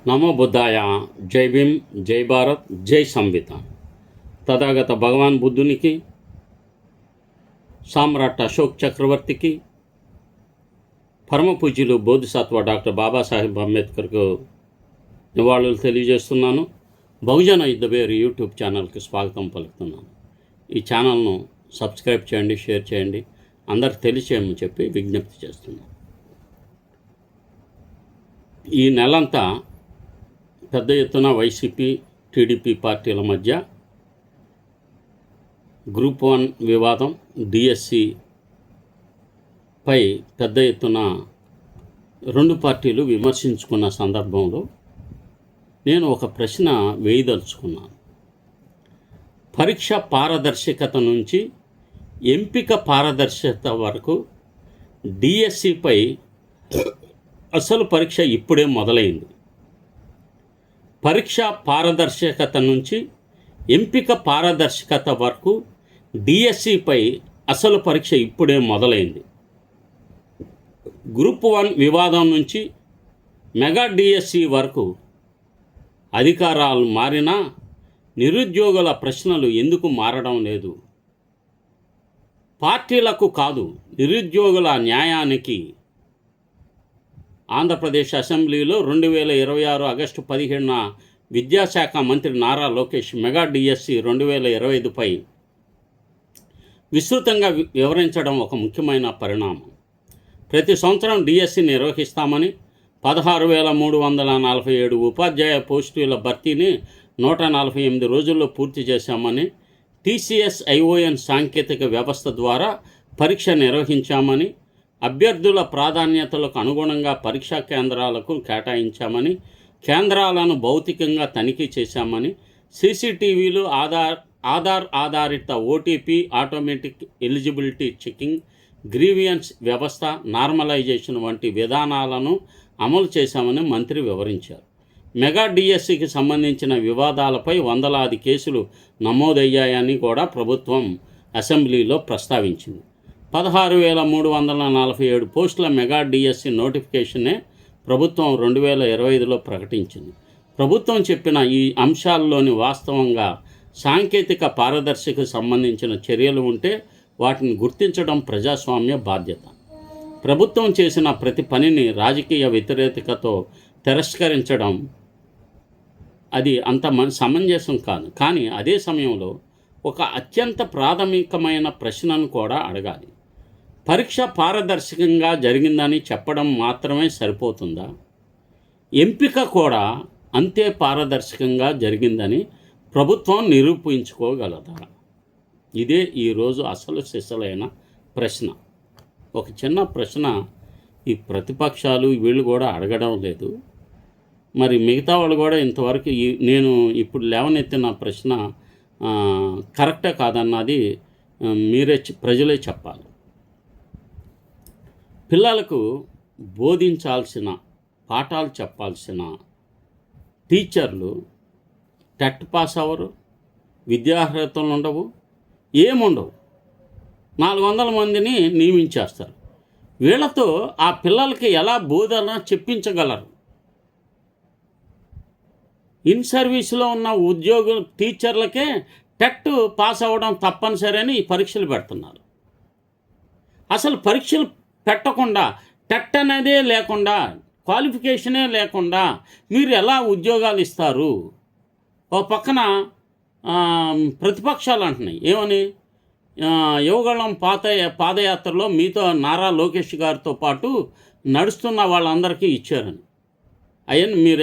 నమో బుద్ధాయ. జై భీమ్, జై భారత్, జై సంవిధాన్. తథాగత భగవాన్ బుద్ధునికి, సామ్రాట్ అశోక్ చక్రవర్తికి, పరమ పూజ్యులు బోధిసత్వ డాక్టర్ బాబాసాహెబ్ అంబేద్కర్కు నివాళులు తెలియజేస్తున్నాను. బహుజన యుద్ధవేరు యూట్యూబ్ ఛానల్కి స్వాగతం పలుకుతున్నాను. ఈ ఛానల్ను సబ్స్క్రైబ్ చేయండి, షేర్ చేయండి, అందరికి తెలియచేయమని చెప్పి విజ్ఞప్తి చేస్తున్నాను. ఈ నెలంతా పెద్ద ఎత్తున వైసీపీ, టీడీపీ పార్టీల మధ్య గ్రూప్ 1 వివాదం, డిఎస్సిపై పెద్ద ఎత్తున రెండు పార్టీలు విమర్శించుకున్న సందర్భంలో నేను ఒక ప్రశ్న వేయదలుచుకున్నాను. పరీక్ష పారదర్శకత నుంచి ఎంపిక పారదర్శకత వరకు డిఎస్సిపై అసలు పరీక్ష ఇప్పుడే మొదలైంది. పరీక్ష పారదర్శకత నుంచి ఎంపిక పారదర్శకత వరకు డిఎస్సిపై అసలు పరీక్ష ఇప్పుడే మొదలైంది. గ్రూప్ 1 వివాదం నుంచి మెగా డిఎస్సి వరకు అధికారాలు మారినా నిరుద్యోగుల ప్రశ్నలు ఎందుకు మారడం లేదు? పార్టీలకు కాదు, నిరుద్యోగుల న్యాయానికి ఆంధ్రప్రదేశ్ అసెంబ్లీలో 2026 ఆగస్టు 17న విద్యాశాఖ మంత్రి నారా లోకేష్ మెగా డిఎస్సి 2025పై విస్తృతంగా వివరించడం ఒక ముఖ్యమైన పరిణామం. ప్రతి సంవత్సరం డిఎస్సి నిర్వహిస్తామని, 16,347 ఉపాధ్యాయ పోస్టుల భర్తీని 148 రోజుల్లో పూర్తి చేశామని, టీసీఎస్ ఐఓఎన్ సాంకేతిక వ్యవస్థ ద్వారా పరీక్ష నిర్వహించామని, అభ్యర్థుల ప్రాధాన్యతలకు అనుగుణంగా పరీక్షా కేంద్రాలకు కేటాయించామని, కేంద్రాలను భౌతికంగా తనిఖీ చేశామని, సీసీటీవీలు, ఆధార్ ఆధారిత OTP, automatic eligibility checking, grievance వ్యవస్థ, నార్మలైజేషన్ వంటి విధానాలను అమలు చేశామని మంత్రి వివరించారు. మెగా డిఎస్సికి సంబంధించిన వివాదాలపై వందలాది కేసులు నమోదయ్యాయని కూడా ప్రభుత్వం అసెంబ్లీలో ప్రస్తావించింది. 16,347 పోస్టుల మెగా డిఎస్సి నోటిఫికేషనే ప్రభుత్వం 2025లో ప్రకటించింది. ప్రభుత్వం చెప్పిన ఈ అంశాల్లోని వాస్తవంగా సాంకేతిక పారదర్శకకు సంబంధించిన చర్యలు ఉంటే వాటిని గుర్తించడం ప్రజాస్వామ్య బాధ్యత. ప్రభుత్వం చేసిన ప్రతి పనిని రాజకీయ వ్యతిరేకతతో తిరస్కరించడం అది అంత సమంజసం కాదు. కానీ అదే సమయంలో ఒక అత్యంత ప్రాథమికమైన ప్రశ్నను కూడా అడగాలి. పరీక్ష పారదర్శకంగా జరిగిందని చెప్పడం మాత్రమే సరిపోతుందా? ఎంపిక కూడా అంతే పారదర్శకంగా జరిగిందని ప్రభుత్వం నిరూపించుకోగలదా? ఇదే ఈరోజు అసలు సిసలైన ప్రశ్న. ఒక చిన్న ప్రశ్న ఈ ప్రతిపక్షాలు వీళ్ళు కూడా అడగడం లేదు. మరి మిగతా వాళ్ళు కూడా ఇంతవరకు నేను ఇప్పుడు లేవనెత్తిన ప్రశ్న కరెక్టే కాదన్నది ప్రజలే చెప్పాలి. పిల్లలకు బోధించాల్సిన, పాఠాలు చెప్పాల్సిన టీచర్లు టెట్ పాస్ అవ్వరు, విద్యార్హతలు ఉండవు, ఏముండవు. 400 మందిని నియమించేస్తారు. వీళ్ళతో ఆ పిల్లలకి ఎలా బోధన చెప్పించగలరు? ఇన్ సర్వీస్లో ఉన్న ఉద్యోగులు, టీచర్లకే టెట్ పాస్ అవ్వడం తప్పనిసరి అని ఈ పరీక్షలు పెడుతున్నారు. అసలు పరీక్షలు పెట్టకుండా, టెట్ అనేదే లేకుండా, క్వాలిఫికేషనే లేకుండా మీరు ఎలా ఉద్యోగాలు ఇస్తారు? ఓ పక్కన ప్రతిపక్షాలు అంటున్నాయి ఏమని, యువగళం పాదయాత్రలో మీతో నారా లోకేష్ గారితో పాటు నడుస్తున్న వాళ్ళందరికీ ఇచ్చారని. అవన్నీ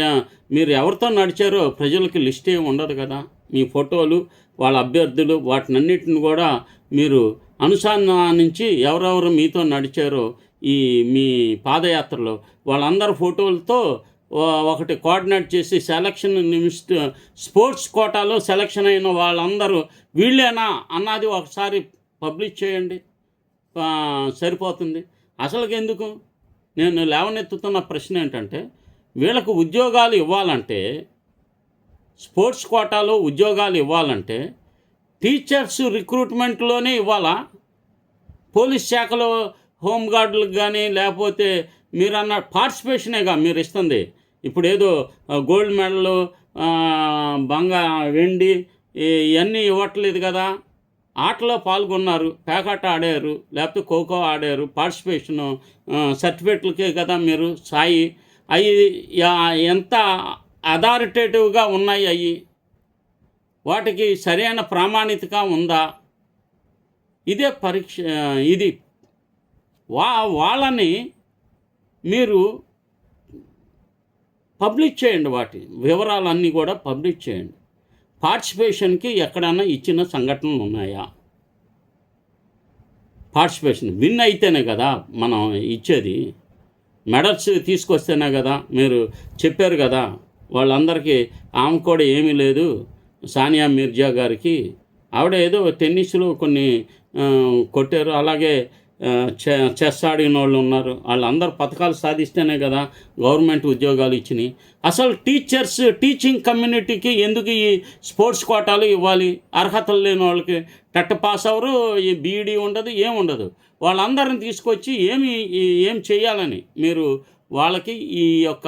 మీరు ఎవరితో నడిచారో ప్రజలకి లిస్ట్ ఏమి ఉండదు కదా. మీ ఫోటోలు, వాళ్ళ అభ్యర్థులు, వాటినన్నిటిని కూడా మీరు అనుసంధానించి ఎవరెవరు మీతో నడిచారో ఈ మీ పాదయాత్రలో వాళ్ళందరి ఫోటోలతో ఒకటి కోఆర్డినేట్ చేసి సెలక్షన్ స్పోర్ట్స్ కోటాలో సెలక్షన్ అయిన వాళ్ళందరూ వీళ్ళేనా అన్నది ఒకసారి పబ్లిష్ చేయండి, సరిపోతుంది. అసలుకి ఎందుకు నేను లేవనెత్తుతున్న ప్రశ్న ఏంటంటే, వీళ్ళకు ఉద్యోగాలు ఇవ్వాలంటే, స్పోర్ట్స్ కోటాలో ఉద్యోగాలు ఇవ్వాలంటే టీచర్స్ రిక్రూట్మెంట్లోనే ఇవ్వాలా? పోలీస్ శాఖలో హోంగార్డులకు కానీ లేకపోతే మీరన్న పార్టిసిపేషనేగా మీరు ఇస్తుంది. ఇప్పుడు ఏదో గోల్డ్ మెడల్, వెండి ఇవన్నీ ఇవ్వట్లేదు కదా. ఆటలో పాల్గొన్నారు, పేకాట ఆడారు, లేకపోతే ఖోఖో ఆడారు, పార్టిసిపేషను సర్టిఫికెట్లకే కదా మీరు సాయి. అవి ఎంత అథారిటేటివ్గా ఉన్నాయి, అవి వాటికి సరైన ప్రామాణికత ఉందా? ఇదే పరీక్ష. ఇది వాళ్ళని మీరు పబ్లిష్ చేయండి, వాటి వివరాలన్నీ కూడా పబ్లిష్ చేయండి. పార్టిసిపేషన్కి ఎక్కడన్నా ఇచ్చిన సంఘటనలు ఉన్నాయా? పార్టిసిపేషన్ విన్ అయితేనే కదా మనం ఇచ్చేది. మెడల్స్ తీసుకొస్తేనే కదా. మీరు చెప్పారు కదా వాళ్ళందరికీ. ఆమె కూడా ఏమీ లేదు, సానియా మిర్జా గారికి. ఆవిడ ఏదో టెన్నిస్లో కొన్ని కొట్టారు. అలాగే చెస్ ఆడిన వాళ్ళు ఉన్నారు. వాళ్ళందరూ పథకాలు సాధిస్తేనే కదా గవర్నమెంట్ ఉద్యోగాలు ఇచ్చినాయి. అసలు టీచింగ్ కమ్యూనిటీకి ఎందుకు ఈ స్పోర్ట్స్ కోటాలు ఇవ్వాలి? అర్హతలు లేని వాళ్ళకి టెట్ పాస్ అవరు, ఈ బీఈడీ ఉండదు, ఏముండదు. వాళ్ళందరిని తీసుకొచ్చి ఏం చేయాలని మీరు వాళ్ళకి ఈ యొక్క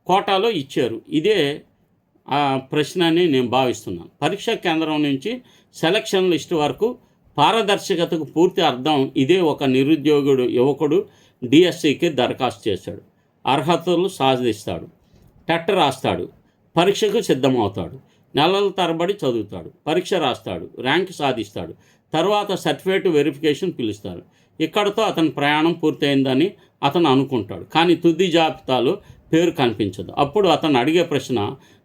కోటాలో ఇచ్చారు? ఇదే ప్రశ్న అని నేను భావిస్తున్నాను. పరీక్షా కేంద్రం నుంచి సెలక్షన్ లిస్ట్ వరకు పారదర్శకతకు పూర్తి అర్థం ఇదే. ఒక యువకుడు డిఎస్సికి దరఖాస్తు చేశాడు, అర్హతలు సాధిస్తాడు, టెట్ రాస్తాడు, పరీక్షకు సిద్ధమవుతాడు, నెలల తరబడి చదువుతాడు, పరీక్ష రాస్తాడు, ర్యాంక్ సాధిస్తాడు, తర్వాత సర్టిఫికేట్ వెరిఫికేషన్ పిలుస్తారు. ఇక్కడతో అతని ప్రయాణం పూర్తయిందని అతను అనుకుంటాడు. కానీ తుది జాబితాలో పేరు కనిపించదు. అప్పుడు అతను అడిగే ప్రశ్న,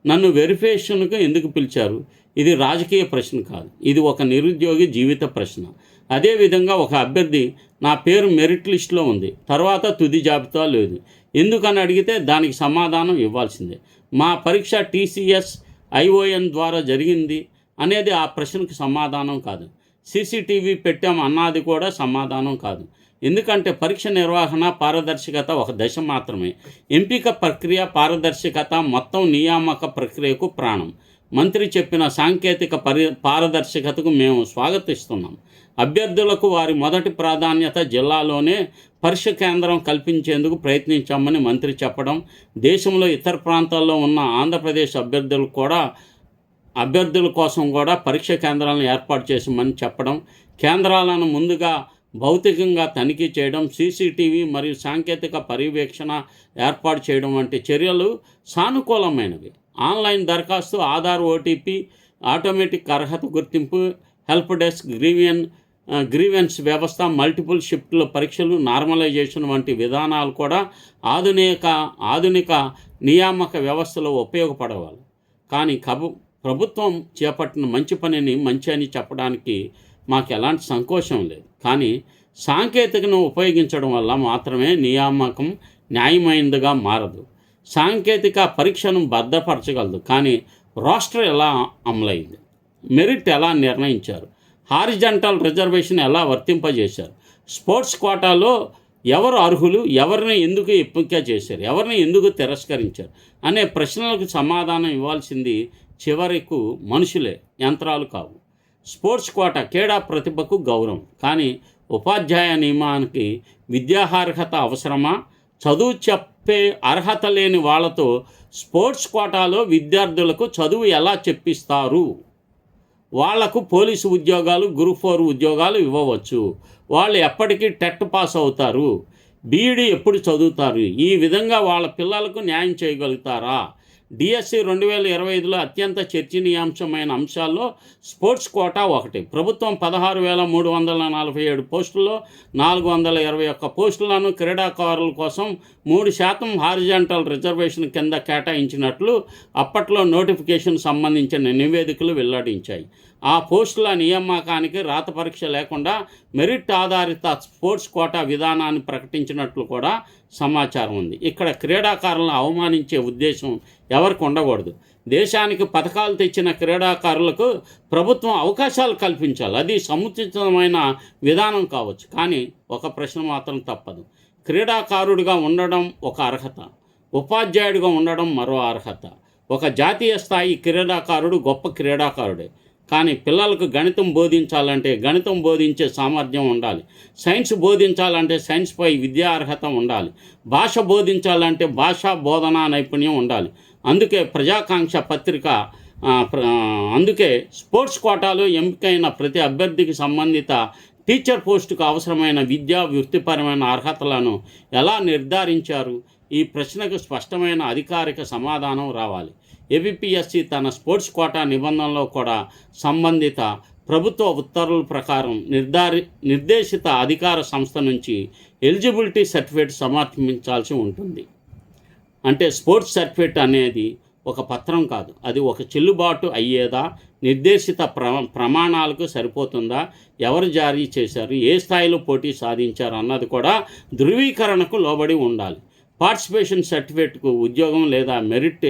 నన్ను వెరిఫికేషన్కు ఎందుకు పిలిచారు? ఇది రాజకీయ ప్రశ్న కాదు, ఇది ఒక నిరుద్యోగి జీవిత ప్రశ్న. అదేవిధంగా ఒక అభ్యర్థి, నా పేరు మెరిట్ లిస్టులో ఉంది, తర్వాత తుది జాబితా లేదు, ఎందుకని అడిగితే దానికి సమాధానం ఇవ్వాల్సిందే. మా పరీక్ష టీసీఎస్ ఐఓఎన్ ద్వారా జరిగింది అనేది ఆ ప్రశ్నకు సమాధానం కాదు. సీసీటీవీ పెట్టాం అన్నది కూడా సమాధానం కాదు. ఎందుకంటే పరీక్ష నిర్వహణ పారదర్శకత ఒక దశ మాత్రమే. ఎంపిక ప్రక్రియ పారదర్శకత మొత్తం నియామక ప్రక్రియకు ప్రాణం. మంత్రి చెప్పిన సాంకేతిక పారదర్శకతకు మేము స్వాగతిస్తున్నాం. అభ్యర్థులకు వారి మొదటి ప్రాధాన్యత జిల్లాలోనే పరీక్ష కేంద్రం కల్పించేందుకు ప్రయత్నించామని మంత్రి చెప్పడం, దేశంలో ఇతర ప్రాంతాల్లో ఉన్న ఆంధ్రప్రదేశ్ అభ్యర్థుల కోసం కూడా పరీక్ష కేంద్రాలను ఏర్పాటు చేసామని చెప్పడం, కేంద్రాలను ముందుగా భౌతికంగా తనిఖీ చేయడం, సీసీటీవీ మరియు సాంకేతిక పర్యవేక్షణ ఏర్పాటు చేయడం వంటి చర్యలు సానుకూలమైనవి. ఆన్లైన్ దరఖాస్తు, ఆధార్, ఓటీపీ, ఆటోమేటిక్ అర్హత గుర్తింపు, హెల్ప్ డెస్క్, గ్రీవెన్స్ వ్యవస్థ, మల్టిపుల్ షిఫ్ట్ల పరీక్షలు, నార్మలైజేషన్ వంటి విధానాలు కూడా ఆధునిక నియామక వ్యవస్థలో ఉపయోగపడవాలి. కానీ ప్రభుత్వం చేపట్టిన మంచి పనిని మంచి అని చెప్పడానికి మాకు ఎలాంటి సంకోచం లేదు. కానీ సాంకేతికను ఉపయోగించడం వల్ల మాత్రమే నియామకం న్యాయమైనదిగా మారదు. సాంకేతిక పరీక్షను భద్రపరచగలదు, కానీ రోస్టర్ ఎలా అమలైంది, మెరిట్ ఎలా నిర్ణయించారు, హారిజంటల్ రిజర్వేషన్ ఎలా వర్తింపజేశారు, స్పోర్ట్స్ కోటాలో ఎవరు అర్హులు, ఎవరిని ఎందుకు ఎంపిక చేశారు, ఎవరిని ఎందుకు తిరస్కరించారు అనే ప్రశ్నలకు సమాధానం ఇవ్వాల్సింది చివరకు మనుషులే, యంత్రాలు కావు. స్పోర్ట్స్ కోటా క్రీడా ప్రతిభకు గౌరవం, కానీ ఉపాధ్యాయ నియమానికి విద్యార్హత అవసరమా? చదువు చెప్పే అర్హత లేని వాళ్ళతో స్పోర్ట్స్ కోటాలో విద్యార్థులకు చదువు ఎలా చెప్పిస్తారు? వాళ్లకు పోలీసు ఉద్యోగాలు, గ్రూప్ 4 ఉద్యోగాలు ఇవ్వవచ్చు. వాళ్ళు ఎప్పటికీ టెట్ పాస్ అవుతారు, బీఈడీ ఎప్పుడు చదువుతారు? ఈ విధంగా వాళ్ళ పిల్లలకు న్యాయం చేయగలుగుతారా? డిఎస్సి 2025లో అత్యంత చర్చనీయాంశమైన అంశాల్లో స్పోర్ట్స్ కోటా ఒకటి. ప్రభుత్వం 16,347 పోస్టుల్లో 421 పోస్టులను క్రీడాకారుల కోసం 3% హారిజాంటల్ రిజర్వేషన్ కింద కేటాయించినట్లు అప్పట్లో నోటిఫికేషన్ సంబంధించిన నివేదికలు వెల్లడించాయి. ఆ పోస్టుల నియామకానికి రాత పరీక్ష లేకుండా మెరిట్ ఆధారిత స్పోర్ట్స్ కోటా విధానాన్ని ప్రకటించినట్లు కూడా సమాచారం ఉంది. ఇక్కడ క్రీడాకారులను అవమానించే ఉద్దేశం ఎవరికి ఉండకూడదు. దేశానికి పథకాలు తెచ్చిన క్రీడాకారులకు ప్రభుత్వం అవకాశాలు కల్పించాలి. అది సముచితమైన విధానం కావచ్చు. కానీ ఒక ప్రశ్న మాత్రం తప్పదు. క్రీడాకారుడిగా ఉండడం ఒక అర్హత, ఉపాధ్యాయుడిగా ఉండడం మరో అర్హత. ఒక జాతీయ స్థాయి క్రీడాకారుడు గొప్ప క్రీడాకారుడే, కానీ పిల్లలకు గణితం బోధించాలంటే గణితం బోధించే సామర్థ్యం ఉండాలి. సైన్స్ బోధించాలంటే సైన్స్పై విద్యా అర్హత ఉండాలి. భాష బోధించాలంటే భాషా బోధనా నైపుణ్యం ఉండాలి. అందుకే ప్రజాకాంక్ష పత్రిక అందుకే స్పోర్ట్స్ కోటాలో ఎంపికైన ప్రతి అభ్యర్థికి సంబంధిత టీచర్ పోస్టుకు అవసరమైన విద్యా వృత్తిపరమైన అర్హతలను ఎలా నిర్ధారించారు? ఈ ప్రశ్నకు స్పష్టమైన అధికారిక సమాధానం రావాలి. ఏబిపిఎస్సి తన స్పోర్ట్స్ కోటా నిబంధనలో కూడా సంబంధిత ప్రభుత్వ ఉత్తర్వుల ప్రకారం నిర్దేశిత అధికార సంస్థ నుంచి ఎలిజిబిలిటీ సర్టిఫికేట్ సమర్పించాల్సి ఉంటుంది. అంటే స్పోర్ట్స్ సర్టిఫికేట్ అనేది ఒక పత్రం కాదు, అది ఒక చెల్లుబాటు అయ్యేదా, నిర్దేశిత ప్రమాణాలకు సరిపోతుందా, ఎవరు జారీ చేశారు, ఏ స్థాయిలో పోటీ సాధించారు అన్నది కూడా ధృవీకరణకు లోబడి ఉండాలి. పార్టిసిపేషన్ సర్టిఫికేట్కు ఉద్యోగం లేదా మెరిట్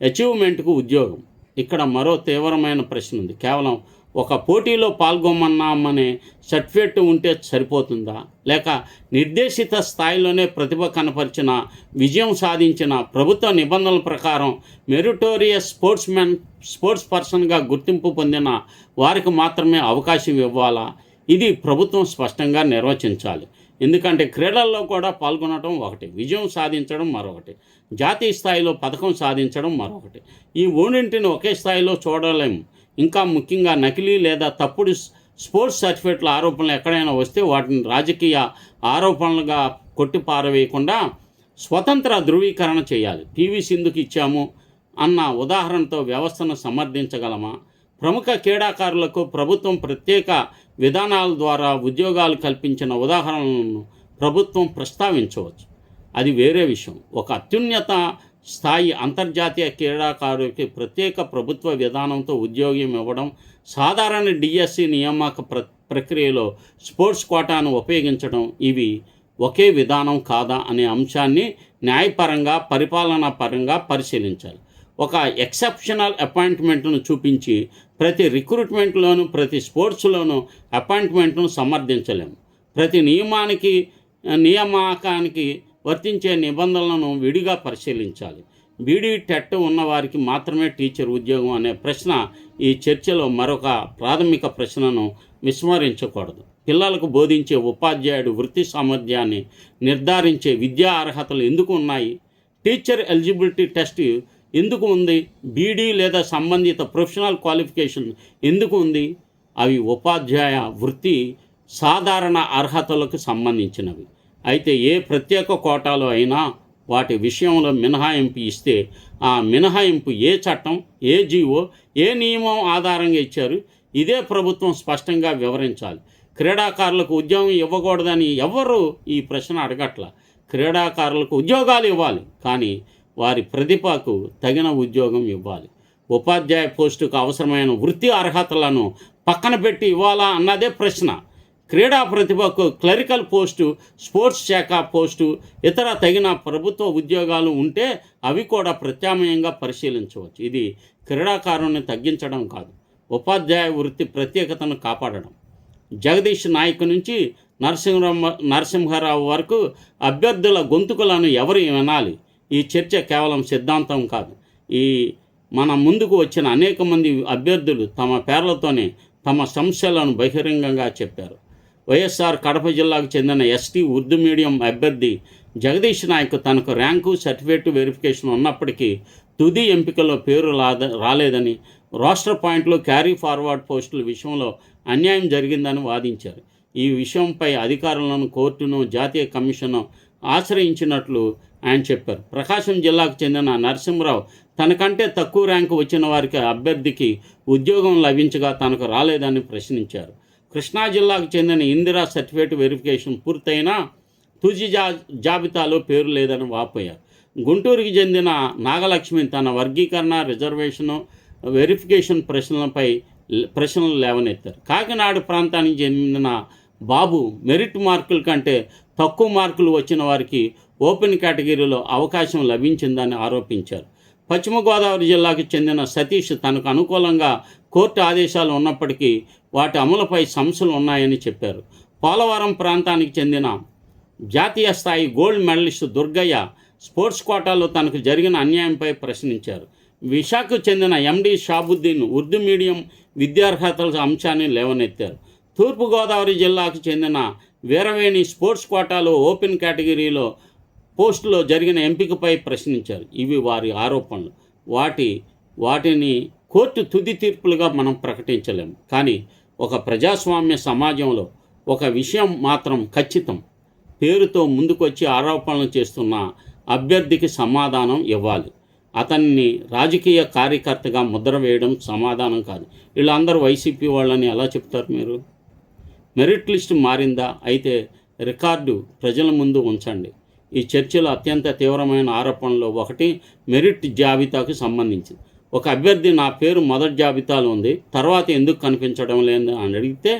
అచీవ్మెంట్కు ఉద్యోగం. ఇక్కడ మరో తీవ్రమైన ప్రశ్న ఉంది. కేవలం ఒక పోటీలో పాల్గొమన్నామనే సర్టిఫికేట్ ఉంటే సరిపోతుందా, లేక నిర్దేశిత స్థాయిలోనే ప్రతిభ కనపరిచిన, విజయం సాధించిన, ప్రభుత్వ నిబంధనల ప్రకారం మెరిటోరియస్ స్పోర్ట్స్ పర్సన్గా గుర్తింపు పొందిన వారికి మాత్రమే అవకాశం ఇవ్వాలా? ఇది ప్రభుత్వం స్పష్టంగా నిర్వచించాలి. ఎందుకంటే క్రీడల్లో కూడా పాల్గొనడం ఒకటి, విజయం సాధించడం మరొకటి, జాతీయ స్థాయిలో పథకం సాధించడం మరొకటి. ఈ మూడింటిని ఒకే స్థాయిలో చూడలేము. ఇంకా ముఖ్యంగా నకిలీ లేదా తప్పుడు స్పోర్ట్స్ సర్టిఫికేట్ల ఆరోపణలు ఎక్కడైనా వస్తే వాటిని రాజకీయ ఆరోపణలుగా కొట్టిపారవేయకుండా స్వతంత్ర ధృవీకరణ చేయాలి. పివి సింధుకి ఇచ్చాము అన్న ఉదాహరణతో వ్యవస్థను సమర్థించగలమా? ప్రముఖ క్రీడాకారులకు ప్రభుత్వం ప్రత్యేక విధానాల ద్వారా ఉద్యోగాలు కల్పించిన ఉదాహరణలను ప్రభుత్వం ప్రస్తావించవచ్చు, అది వేరే విషయం. ఒక అత్యున్నత స్థాయి అంతర్జాతీయ క్రీడాకారుడికి ప్రత్యేక ప్రభుత్వ విధానంతో ఉద్యోగం ఇవ్వడం, సాధారణ డిఎస్సి నియామక ప్రక్రియలో స్పోర్ట్స్ కోటాను ఉపయోగించడం, ఇవి ఒకే విధానం కాదా అనే అంశాన్ని న్యాయపరంగా పరిపాలనా పరంగా పరిశీలించాలి. ఒక ఎక్సెప్షనల్ అపాయింట్మెంట్ను చూపించి ప్రతి రిక్రూట్మెంట్లోనూ ప్రతి స్పోర్ట్స్లోనూ అపాయింట్మెంట్ను సమర్థించలేము. ప్రతి నియామకానికి వర్తించే నిబంధనలను విడిగా పరిశీలించాలి. బీడీ టెట్ ఉన్నవారికి మాత్రమే టీచర్ ఉద్యోగం అనే ప్రశ్న ఈ చర్చలో మరొక ప్రాథమిక ప్రశ్నను విస్మరించకూడదు. పిల్లలకు బోధించే ఉపాధ్యాయుడు వృత్తి సామర్థ్యాన్ని నిర్ధారించే విద్యా అర్హతలు ఎందుకు ఉన్నాయి? టీచర్ ఎలిజిబిలిటీ టెస్ట్ ఎందుకు ఉంది? బీడీ లేదా సంబంధిత ప్రొఫెషనల్ క్వాలిఫికేషన్ ఎందుకు ఉంది? అవి ఉపాధ్యాయ వృత్తి సాధారణ అర్హతలకు సంబంధించినవి. అయితే ఏ ప్రత్యేక కోటాలో అయినా వాటి విషయంలో మినహాయింపు ఇస్తే ఆ మినహాయింపు ఏ చట్టం, ఏ జీవో, ఏ నియమం ఆధారంగా ఇచ్చారు? ఇదే ప్రభుత్వం స్పష్టంగా వివరించాలి. క్రీడాకారులకు ఉద్యోగం ఇవ్వకూడదని ఎవరు ఈ ప్రశ్న అడగట్ల. క్రీడాకారులకు ఉద్యోగాలు ఇవ్వాలి, కానీ వారి ప్రతిభకు తగిన ఉద్యోగం ఇవ్వాలి. ఉపాధ్యాయ పోస్టుకు అవసరమైన వృత్తి అర్హతలను పక్కన పెట్టి ఇవ్వాలా అన్నదే ప్రశ్న. క్రీడా ప్రతిభకు క్లరికల్ పోస్టు, స్పోర్ట్స్ శాఖ పోస్టు, ఇతర తగిన ప్రభుత్వ ఉద్యోగాలు ఉంటే అవి కూడా ప్రత్యామ్నాయంగా పరిశీలించవచ్చు. ఇది క్రీడాకారుని తగ్గించడం కాదు, ఉపాధ్యాయ వృత్తి ప్రత్యేకతను కాపాడడం. జగదీష్ నాయక్ నుంచి నరసింహారావు వరకు అభ్యర్థుల గొంతుకులను ఎవరు వినాలి? ఈ చర్చ కేవలం సిద్ధాంతం కాదు. మన ముందుకు వచ్చిన అనేక మంది అభ్యర్థులు తమ పేర్లతోనే తమ సమస్యలను బహిరంగంగా చెప్పారు. వైఎస్ఆర్ కడప జిల్లాకు చెందిన ఎస్టీ ఉర్దూ మీడియం అభ్యర్థి జగదీష్ నాయక్ తనకు ర్యాంకు, సర్టిఫికేట్ వెరిఫికేషన్ ఉన్నప్పటికీ తుది ఎంపికలో పేరు రాలేదని, రోస్టర్ పాయింట్లో క్యారీ ఫార్వర్డ్ పోస్టుల విషయంలో అన్యాయం జరిగిందని వాదించారు. ఈ విషయంపై అధికారులను, కోర్టును, జాతీయ కమిషన్ను ఆశ్రయించినట్లు ఆయన చెప్పారు. ప్రకాశం జిల్లాకు చెందిన నరసింహరావు తనకంటే తక్కువ ర్యాంకు వచ్చిన వారికి అభ్యర్థికి ఉద్యోగం లభించగా తనకు రాలేదని ప్రశ్నించారు. కృష్ణా జిల్లాకు చెందిన ఇందిరా సర్టిఫికేట్ వెరిఫికేషన్ పూర్తయినా తుది జాబితాలో పేరు లేదని వాపోయారు. గుంటూరుకి చెందిన నాగలక్ష్మి తన వర్గీకరణ, రిజర్వేషను, వెరిఫికేషన్ ప్రశ్నలు లేవనెత్తారు. కాకినాడ ప్రాంతానికి చెందిన బాబు మెరిట్ మార్కుల కంటే తక్కువ మార్కులు వచ్చిన వారికి ఓపెన్ కేటగిరీలో అవకాశం లభించిందని ఆరోపించారు. పశ్చిమ గోదావరి జిల్లాకు చెందిన సతీష్ తనకు అనుకూలంగా కోర్టు ఆదేశాలు ఉన్నప్పటికీ వాటి అమలుపై సమస్యలు ఉన్నాయని చెప్పారు. పోలవరం ప్రాంతానికి చెందిన జాతీయ స్థాయి గోల్డ్ మెడలిస్ట్ దుర్గయ్య స్పోర్ట్స్ కోటాలో తనకు జరిగిన అన్యాయంపై ప్రశ్నించారు. విశాఖకు చెందిన ఎండి షాబుద్దీన్ ఉర్దూ మీడియం విద్యార్హతల అంశాన్ని లేవనెత్తారు. తూర్పుగోదావరి జిల్లాకు చెందిన వీరవేణి స్పోర్ట్స్ కోటాలో ఓపెన్ కేటగిరీలో పోస్టులో జరిగిన ఎంపికపై ప్రశ్నించారు. ఇవి వారి ఆరోపణలు. వాటిని కోర్టు తుది తీర్పులుగా మనం ప్రకటించలేము. కానీ ఒక ప్రజాస్వామ్య సమాజంలో ఒక విషయం మాత్రం ఖచ్చితం: పేరుతో ముందుకొచ్చి ఆరోపణలు చేస్తున్న అభ్యర్థికి సమాధానం ఇవ్వాలి. అతన్ని రాజకీయ కార్యకర్తగా ముద్ర వేయడం సమాధానం కాదు. వీళ్ళందరూ వైసీపీ వాళ్ళని ఎలా చెప్తారు మీరు? మెరిట్ లిస్ట్ మారిందా? అయితే రికార్డు ప్రజల ముందు ఉంచండి. ఈ చర్చలో అత్యంత తీవ్రమైన ఆరోపణలో ఒకటి మెరిట్ జాబితాకు సంబంధించింది. ఒక అభ్యర్థి నా పేరు మొదటి జాబితాలో ఉంది, తర్వాత ఎందుకు కనిపించడం లేదు అని అడిగితే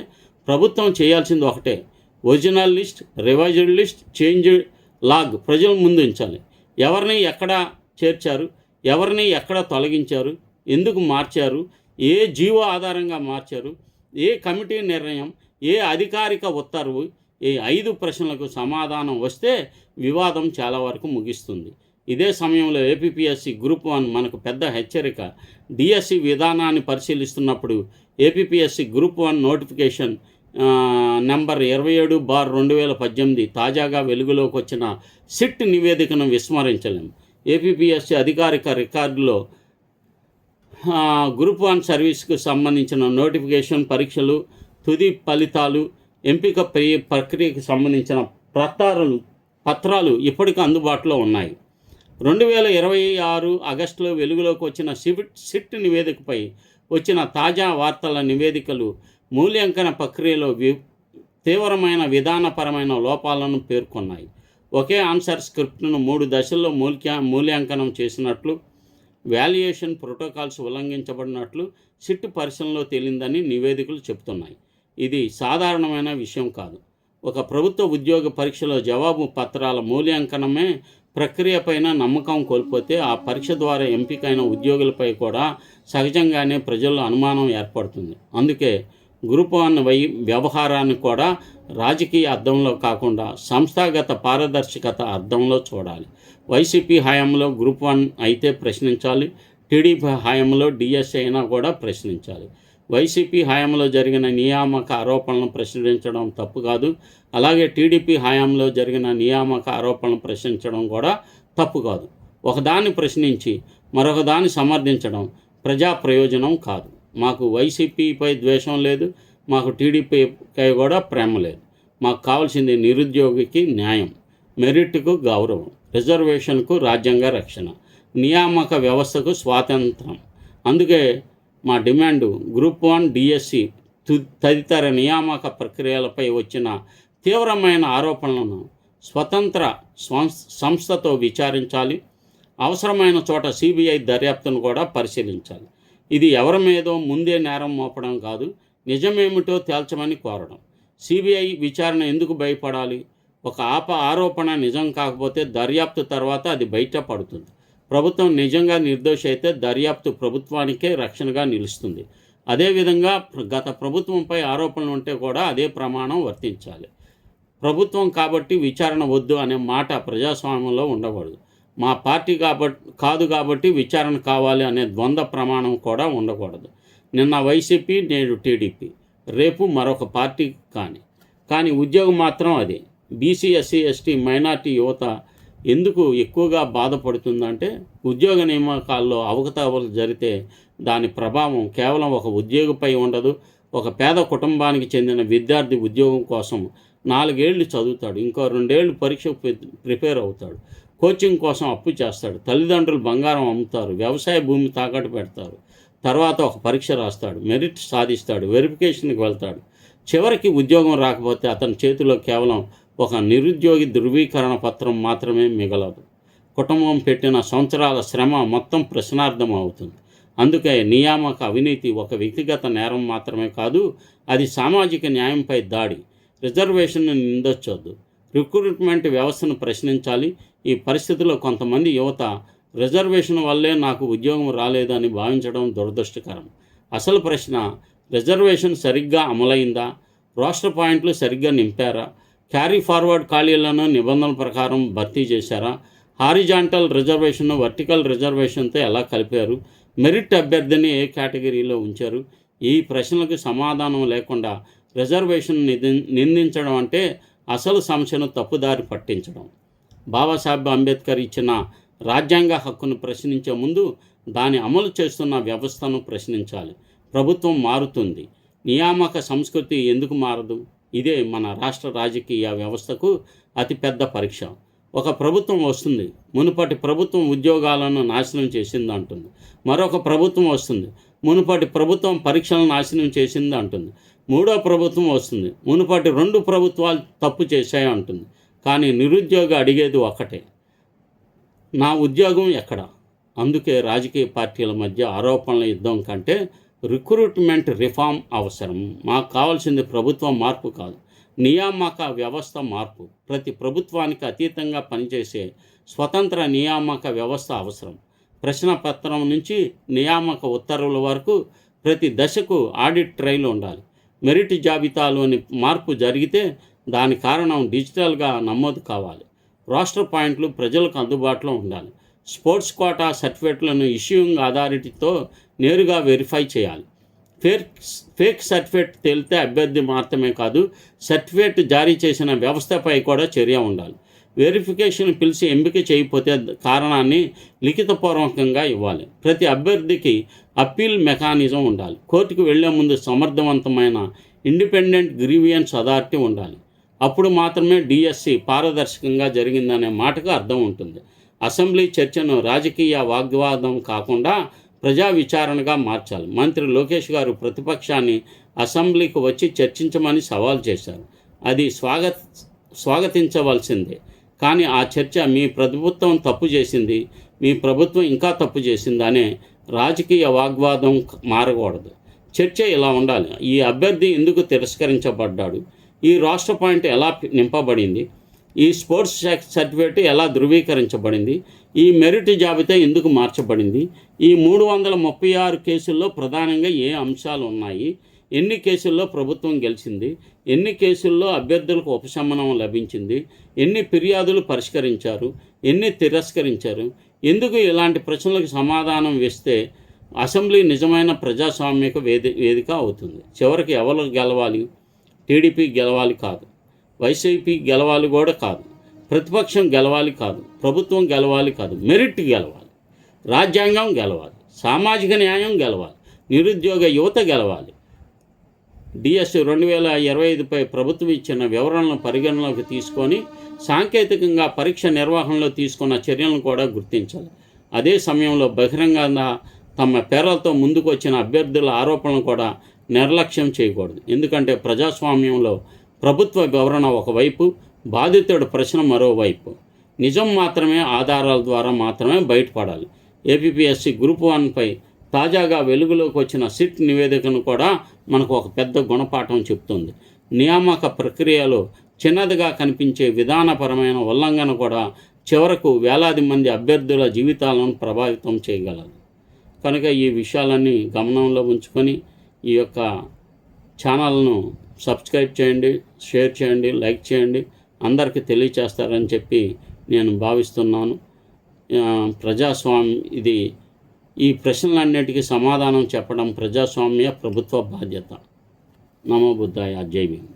ప్రభుత్వం చేయాల్సింది ఒకటే: original list, revised list, change log ప్రజల ముందు ఉంచాలి. ఎవరిని ఎక్కడ చేర్చారు, ఎవరిని ఎక్కడ తొలగించారు, ఎందుకు మార్చారు, ఏ జీవో ఆధారంగా మార్చారు, ఏ కమిటీ నిర్ణయం, ఏ అధికారిక ఉత్తర్వు, ఈ 5 ప్రశ్నలకు సమాధానం వస్తే వివాదం చాలా వరకు ముగిస్తుంది. ఇదే సమయంలో ఏపీపీఎస్సీ గ్రూప్ 1 మనకు పెద్ద హెచ్చరిక. డిఎస్సి విధానాన్ని పరిశీలిస్తున్నప్పుడు ఏపీపీఎస్సీ గ్రూప్ 1 నోటిఫికేషన్ నెంబర్ 27/2018 తాజాగా వెలుగులోకి వచ్చిన సిట్ నివేదికను విస్మరించలేము. ఏపీపీఎస్సీ అధికారిక రికార్డులో గ్రూప్ 1 సర్వీస్కు సంబంధించిన నోటిఫికేషన్, పరీక్షలు, తుది ఫలితాలు, ఎంపిక ప్రక్రియకు సంబంధించిన పత్రాలు ఇప్పటికీ అందుబాటులో ఉన్నాయి. 2026 ఆగస్టులో వెలుగులోకి వచ్చిన సిట్ నివేదికపై వచ్చిన తాజా వార్తల నివేదికలు మూల్యాంకన ప్రక్రియలో తీవ్రమైన విధానపరమైన లోపాలను పేర్కొన్నాయి. ఒకే ఆన్సర్ స్క్రిప్ట్ను 3 దశల్లో మూల్యాంకనం చేసినట్లు, వాల్యుయేషన్ ప్రోటోకాల్స్ ఉల్లంఘించబడినట్లు సిట్ పరిశీలనలో తేలిందని నివేదికలు చెబుతున్నాయి. ఇది సాధారణమైన విషయం కాదు. ఒక ప్రభుత్వ ఉద్యోగ పరీక్షలో జవాబు పత్రాల మూల్యాంకనమే ప్రక్రియపైన నమ్మకం కోల్పోతే ఆ పరీక్ష ద్వారా ఎంపికైన ఉద్యోగులపై కూడా సహజంగానే ప్రజల్లో అనుమానం ఏర్పడుతుంది. అందుకే గ్రూప్ 1 వ్యవహారాన్ని కూడా రాజకీయ అర్థంలో కాకుండా సంస్థాగత పారదర్శకత అర్థంలో చూడాలి. వైసీపీ హయాంలో గ్రూప్ 1 అయితే ప్రశ్నించాలి, టీడీపీ హయాంలో డిఎస్సి అయినా కూడా ప్రశ్నించాలి. వైసీపీ హయాంలో జరిగిన నియామక ఆరోపణలను ప్రశ్నించడం తప్పు కాదు. అలాగే టీడీపీ హయాంలో జరిగిన నియామక ఆరోపణలను ప్రశ్నించడం కూడా తప్పు కాదు. ఒకదాన్ని ప్రశ్నించి మరొకదాన్ని సమర్థించడం ప్రజా ప్రయోజనం కాదు. మాకు వైసీపీపై ద్వేషం లేదు, మాకు టీడీపీపై కూడా ప్రేమ లేదు. మాకు కావాల్సింది నిరుద్యోగికి న్యాయం, మెరిట్కు గౌరవం, రిజర్వేషన్కు రాజ్యాంగ రక్షణ, నియామక వ్యవస్థకు స్వాతంత్రం. అందుకే మా డిమాండు గ్రూప్ 1 డిఎస్సి తదితర నియామక ప్రక్రియలపై వచ్చిన తీవ్రమైన ఆరోపణలను స్వతంత్ర సంస్థతో విచారించాలి. అవసరమైన చోట సిబిఐ దర్యాప్తును కూడా పరిశీలించాలి. ఇది ఎవరి మీదో ముందే నేరం మోపడం కాదు, నిజమేమిటో తేల్చమని కోరడం. సిబిఐ విచారణ ఎందుకు భయపడాలి? ఒక ఆరోపణ నిజం కాకపోతే దర్యాప్తు తర్వాత అది బయటపడుతుంది. ప్రభుత్వం నిజంగా నిర్దోషి అయితే దర్యాప్తు ప్రభుత్వానికే రక్షణగా నిలుస్తుంది. అదేవిధంగా గత ప్రభుత్వంపై ఆరోపణలు ఉంటే కూడా అదే ప్రమాణం వర్తించాలి. ప్రభుత్వం కాబట్టి విచారణ వద్దు అనే మాట ప్రజాస్వామ్యంలో ఉండకూడదు. మా పార్టీ కాదు కాబట్టి విచారణ కావాలి అనే ద్వంద్వ ప్రమాణం కూడా ఉండకూడదు. నిన్న వైసీపీ, నేడు టీడీపీ, రేపు మరొక పార్టీ కానీ ఉద్యోగం మాత్రం అదే. బీసీ, ఎస్సీ, ఎస్టీ, మైనార్టీ యువత ఎందుకు ఎక్కువగా బాధపడుతుందంటే ఉద్యోగ నియామకాల్లో అవకతవకలు జరిగితే దాని ప్రభావం కేవలం ఒక ఉద్యోగిపై ఉండదు. ఒక పేద కుటుంబానికి చెందిన విద్యార్థి ఉద్యోగం కోసం 4 ఏళ్ళు చదువుతాడు, ఇంకో 2 ఏళ్ళు పరీక్షకు ప్రిపేర్ అవుతాడు, కోచింగ్ కోసం అప్పు చేస్తాడు, తల్లిదండ్రులు బంగారం అమ్ముతారు, వ్యవసాయ భూమి తాకట్టు పెడతారు, తర్వాత ఒక పరీక్ష రాస్తాడు, మెరిట్ సాధిస్తాడు, వెరిఫికేషన్కి వెళ్తాడు. చివరికి ఉద్యోగం రాకపోతే అతని చేతిలో కేవలం ఒక నిరుద్యోగి ధృవీకరణ పత్రం మాత్రమే మిగలదు. కుటుంబం పెట్టిన సంవత్సరాల శ్రమ మొత్తం ప్రశ్నార్థం అవుతుంది. అందుకే నియామక అవినీతి ఒక వ్యక్తిగత నేరం మాత్రమే కాదు, అది సామాజిక న్యాయంపై దాడి. రిజర్వేషన్ను నిందించొద్దు, రిక్రూట్మెంట్ వ్యవస్థను ప్రశ్నించాలి. ఈ పరిస్థితిలో కొంతమంది యువత రిజర్వేషన్ వల్లే నాకు ఉద్యోగం రాలేదని భావించడం దురదృష్టకరం. అసలు ప్రశ్న, రిజర్వేషన్ సరిగ్గా అమలైందా? రోస్టర్ పాయింట్లు సరిగ్గా నింపారా? క్యారీ ఫార్వర్డ్ ఖాళీలను నిబంధనల ప్రకారం భర్తీ చేశారా? హారిజాంటల్ రిజర్వేషన్ వర్టికల్ రిజర్వేషన్తో ఎలా కలిపారు? మెరిట్ అభ్యర్థిని ఏ కేటగిరీలో ఉంచారు? ఈ ప్రశ్నలకు సమాధానం లేకుండా రిజర్వేషన్ నిందించడం అంటే అసలు సమస్యను తప్పుదారి పట్టించడం. బాబాసాహెబ్ అంబేద్కర్ ఇచ్చిన రాజ్యాంగ హక్కును ప్రశ్నించే ముందు దాని అమలు చేస్తున్న వ్యవస్థను ప్రశ్నించాలి. ప్రభుత్వం మారుతుంది, నియామక సంస్కృతి ఎందుకు మారదు? ఇదే మన రాష్ట్ర రాజకీయ వ్యవస్థకు అతిపెద్ద పరీక్ష. ఒక ప్రభుత్వం వస్తుంది, మునుపటి ప్రభుత్వం ఉద్యోగాలను నాశనం చేసింది అంటుంది. మరొక ప్రభుత్వం వస్తుంది, మునుపటి ప్రభుత్వం పరీక్షలను నాశనం చేసింది అంటుంది. మూడో ప్రభుత్వం వస్తుంది, మునుపటి 2 ప్రభుత్వాలు తప్పు చేశాయి అంటుంది. కానీ నిరుద్యోగి అడిగేది ఒక్కటే, నా ఉద్యోగం ఎక్కడ? అందుకే రాజకీయ పార్టీల మధ్య ఆరోపణల యుద్ధం కంటే రిక్రూట్మెంట్ రిఫార్మ్ అవసరం. మాకు కావాల్సింది ప్రభుత్వం మార్పు కాదు, నియామక వ్యవస్థ మార్పు. ప్రతి ప్రభుత్వానికి అతీతంగా పనిచేసే స్వతంత్ర నియామక వ్యవస్థ అవసరం. ప్రశ్నపత్రం నుంచి నియామక ఉత్తర్వుల వరకు ప్రతి దశకు ఆడిట్ ట్రైల్ ఉండాలి. మెరిట్ జాబితాలోని మార్పు జరిగితే దాని కారణం డిజిటల్గా నమోదు కావాలి. రోస్టర్ పాయింట్లు ప్రజలకు అందుబాటులో ఉండాలి. స్పోర్ట్స్ కోటా సర్టిఫికేట్లను ఇష్యూయింగ్ అథారిటీతో నేరుగా వెరిఫై చేయాలి. ఫేక్ సర్టిఫికేట్ తేలితే అభ్యర్థి మాత్రమే కాదు, సర్టిఫికేట్ జారీ చేసిన వ్యవస్థపై కూడా చర్య ఉండాలి. వెరిఫికేషన్ పిలిచి ఎంపిక చేయకపోతే కారణాన్ని లిఖితపూర్వకంగా ఇవ్వాలి. ప్రతి అభ్యర్థికి అప్పీల్ మెకానిజం ఉండాలి. కోర్టుకు వెళ్లే ముందు సమర్థవంతమైన ఇండిపెండెంట్ గ్రీవియన్స్ అథారిటీ ఉండాలి. అప్పుడు మాత్రమే డిఎస్సి పారదర్శకంగా జరిగిందనే మాటకు అర్థం ఉంటుంది. అసెంబ్లీ చర్చను రాజకీయ వాగ్వాదం కాకుండా ప్రజా విచారణగా మార్చాలి. మంత్రి లోకేష్ గారు ప్రతిపక్షాన్ని అసెంబ్లీకి వచ్చి చర్చించమని సవాల్ చేశారు. అది స్వాగతించవలసిందే. కానీ ఆ చర్చ మీ ప్రభుత్వం తప్పు చేసింది, మీ ప్రభుత్వం ఇంకా తప్పు చేసింది అనే రాజకీయ వాగ్వాదం మారకూడదు. చర్చ ఇలా ఉండాలి. ఈ అభ్యర్థి ఎందుకు తిరస్కరించబడ్డాడు? ఈ రోస్టర్ పాయింట్ ఎలా నింపబడింది? ఈ స్పోర్ట్స్ సర్టిఫికేట్ ఎలా ధృవీకరించబడింది? ఈ మెరిట్ జాబితా ఎందుకు మార్చబడింది? ఈ 336 కేసుల్లో ప్రధానంగా ఏ అంశాలు ఉన్నాయి? ఎన్ని కేసుల్లో ప్రభుత్వం గెలిచింది? ఎన్ని కేసుల్లో అభ్యర్థులకు ఉపశమనం లభించింది? ఎన్ని ఫిర్యాదులు పరిష్కరించారు? ఎన్ని తిరస్కరించారు? ఎందుకు ఇలాంటి ప్రశ్నలకు సమాధానం వేస్తే అసెంబ్లీ నిజమైన ప్రజాస్వామ్యక వేదిక అవుతుంది. చివరికి ఎవరు గెలవాలి? టీడీపీ గెలవాలి కాదు, వైసీపీ గెలవాలి కూడా కాదు, ప్రతిపక్షం గెలవాలి కాదు, ప్రభుత్వం గెలవాలి కాదు, మెరిట్ గెలవాలి, రాజ్యాంగం గెలవాలి, సామాజిక న్యాయం గెలవాలి, నిరుద్యోగ యువత గెలవాలి. డిఎస్సి 2025పై ప్రభుత్వం ఇచ్చిన వివరణలను పరిగణలోకి తీసుకొని సాంకేతికంగా పరీక్ష నిర్వహణలో తీసుకున్న చర్యలను కూడా గుర్తించాలి. అదే సమయంలో బహిరంగంగా తమ పేర్లతో ముందుకు వచ్చిన అభ్యర్థుల ఆరోపణలు కూడా నిర్లక్ష్యం చేయకూడదు. ఎందుకంటే ప్రజాస్వామ్యంలో ప్రభుత్వ వివరణ ఒకవైపు, బాధితుడి ప్రశ్న మరోవైపు. నిజం మాత్రమే ఆధారాల ద్వారా మాత్రమే బయటపడాలి. ఏపీఎస్సి గ్రూప్ 1పై తాజాగా వెలుగులోకి వచ్చిన సిట్ నివేదికను కూడా మనకు ఒక పెద్ద గుణపాఠం చెప్తుంది. నియామక ప్రక్రియలో చిన్నదిగా కనిపించే విధానపరమైన ఉల్లంఘన కూడా చివరకు వేలాది మంది అభ్యర్థుల జీవితాలను ప్రభావితం చేయగలదు. కనుక ఈ విషయాలన్నీ గమనంలో ఉంచుకొని ఈ యొక్క ఛానల్ను సబ్స్క్రైబ్ చేయండి, షేర్ చేయండి, లైక్ చేయండి, అందరికీ తెలియచేస్తారని చెప్పి నేను భావిస్తున్నాను. ప్రజాస్వామ్యం ఇది. ఈ ప్రశ్నలన్నిటికీ సమాధానం చెప్పడం ప్రజాస్వామ్య ప్రభుత్వ బాధ్యత. నమో బుద్ధాయ. జై భీమ్.